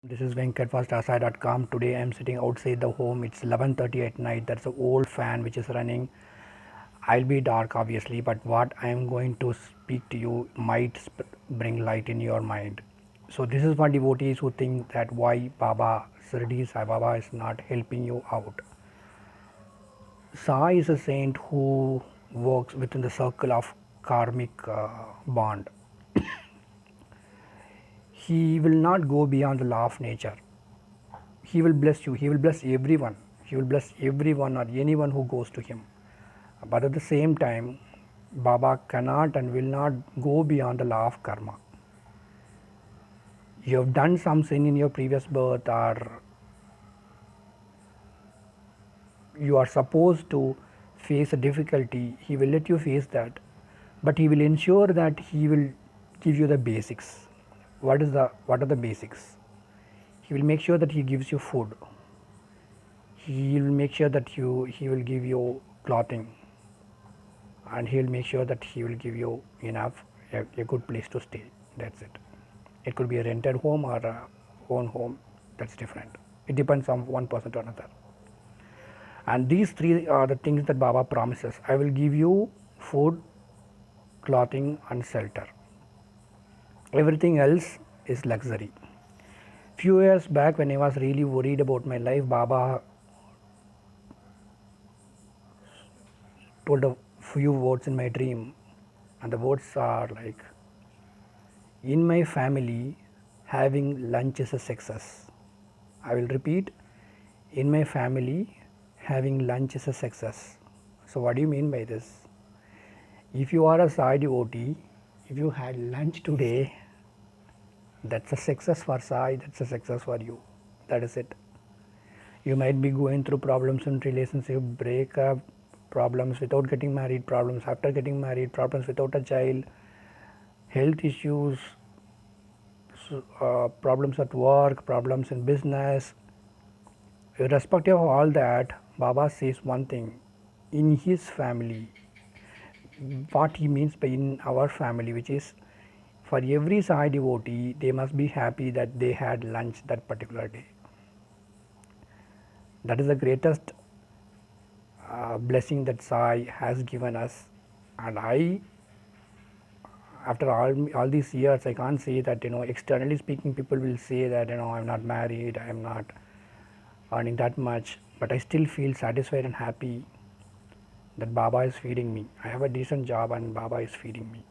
This is venkatfastasai.com. Today I'm sitting outside the home. It's 11:30 at night. There's an old fan which is running. I'll be dark obviously, but what I'm going to speak to you might bring light in your mind. So this is for devotees who think that why Baba Sirdi Sai Baba is not helping you out. Sai is a saint who works within the circle of karmic bond. He will not go beyond the law of nature. He will bless you. He will bless everyone. He will bless everyone or anyone who goes to him. But at the same time, Baba cannot and will not go beyond the law of karma. You have done some sin in your previous birth, or you are supposed to face a difficulty. He will let you face that, but he will ensure that he will give you the basics. What are the basics? He will make sure that he gives you food. He will make sure that he will give you clothing, and he will make sure that he will give you enough a good place to stay. That's it. It could be a rented home or a own home. That's different. It depends on one person to another. And these three are the things that Baba promises. I will give you food, clothing, and shelter. Everything else is luxury. Few years back, when I was really worried about my life, Baba told a few words in my dream, and the words are like, in my family, having lunch is a success. I will repeat, in my family, having lunch is a success. So, what do you mean by this? If you are a Sai devotee, if you had lunch today, that's a success for Sai, that's a success for you. That is it. You might be going through problems in relationship, breakup, problems without getting married, problems after getting married, problems without a child, health issues, problems at work, problems in business. Irrespective of all that, Baba says one thing, in his family, what he means by in our family, which is for every Sai devotee, they must be happy that they had lunch that particular day. That is the greatest blessing that Sai has given us. And I, after all these years, I can't say that, externally speaking, people will say that, I'm not married, I'm not earning that much, but I still feel satisfied and happy that Baba is feeding me. I have a decent job and Baba is feeding me.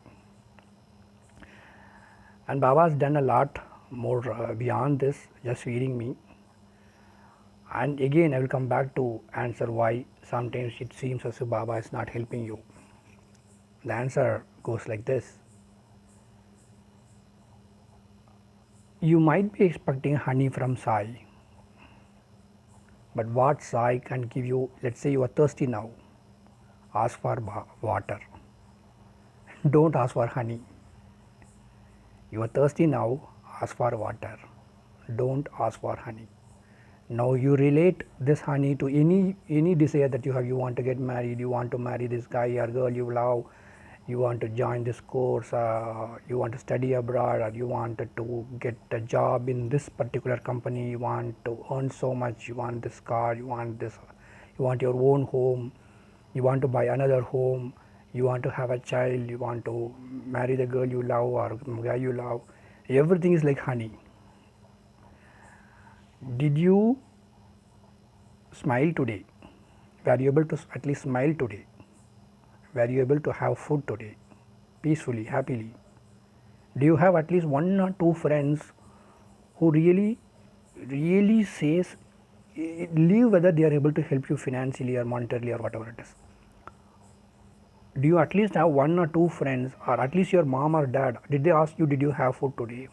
And Baba has done a lot more beyond this, just feeding me. And again, I will come back to answer why sometimes it seems as if Baba is not helping you. The answer goes like this. You might be expecting honey from Sai, but what Sai can give you, let's say you are thirsty now, ask for water. Don't ask for honey. You are thirsty now, ask for water. Don't ask for honey. Now you relate this honey to any desire that you have. You want to get married, you want to marry this guy or girl you love, you want to join this course, you want to study abroad, or you want to get a job in this particular company, you want to earn so much, you want this car, you want this, you want your own home, you want to buy another home, you want to have a child, you want to marry the girl you love or guy you love. Everything is like honey. Did you smile today? Were you able to at least smile today? Were you able to have food today? Peacefully, happily? Do you have at least one or two friends who really says, leave whether they are able to help you financially or monetarily or whatever it is? Do you at least have one or two friends, or at least your mom or dad, did they ask you, did you have food today?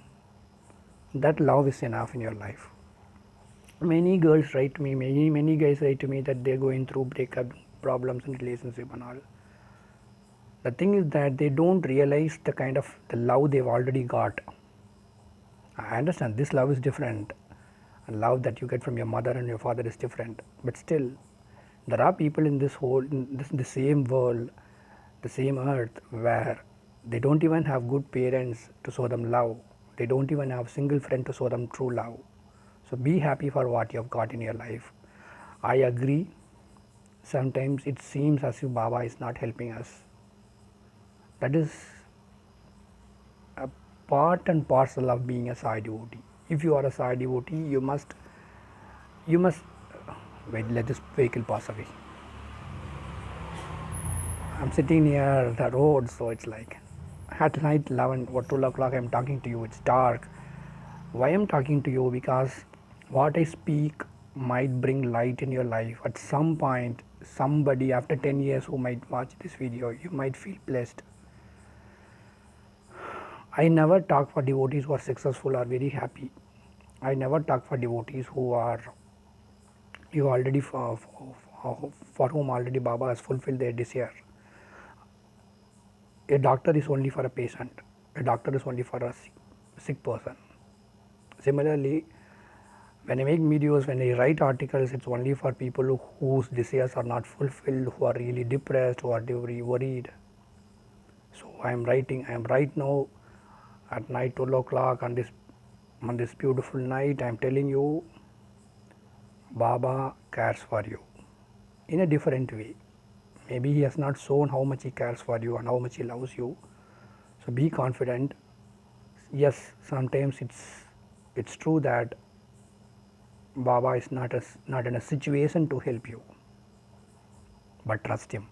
That love is enough in your life. Many girls write to me, many guys write to me that they're going through breakup problems in relationship and all. The thing is that they don't realize the kind of the love they've already got. I understand this love is different, and love that you get from your mother and your father is different, but still there are people in the same world, the same earth, where they don't even have good parents to show them love. They don't even have single friend to show them true love. So be happy for what you have got in your life. I agree, sometimes it seems as if Baba is not helping us. That is a part and parcel of being a Sai devotee. If you are a Sai devotee, you must, wait, let this vehicle pass away. I'm sitting near the road, so it's like at night 11 or 12 o'clock I'm talking to you, it's dark. Why I'm talking to you? Because what I speak might bring light in your life. At some point, somebody after 10 years who might watch this video, you might feel blessed. I never talk for devotees who are successful or very happy. I never talk for devotees who are you already for whom already Baba has fulfilled their desire. A doctor is only for a patient. A doctor is only for a sick person. Similarly, when I make videos, when I write articles, it's only for people whose desires are not fulfilled, who are really depressed, who are really worried. So I am right now at night 12 o'clock on this beautiful night. I am telling you, Baba cares for you in a different way. Maybe he has not shown how much he cares for you and how much he loves you. So be confident. Yes, sometimes it's true that Baba is not in a situation to help you, but trust him.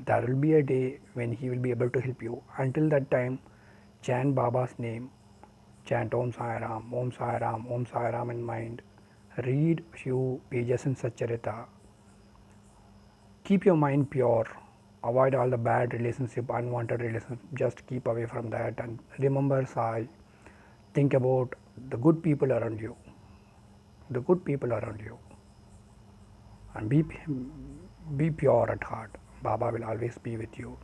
There will be a day when he will be able to help you. Until that time, chant Baba's name, chant Om Sai Ram, Om Sai Ram, Om Sai Ram in mind. Read few pages in Satcharita. Keep your mind pure. Avoid all the bad relationship, unwanted relationship. Just keep away from that and remember Sai. Think about the good people around you. The good people around you. And be pure at heart. Baba will always be with you.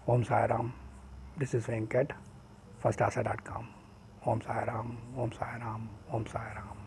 Om Sai Ram. This is Venkat, firstasa.com. Om Sai Ram, Om Sai Ram, Om Sai Ram.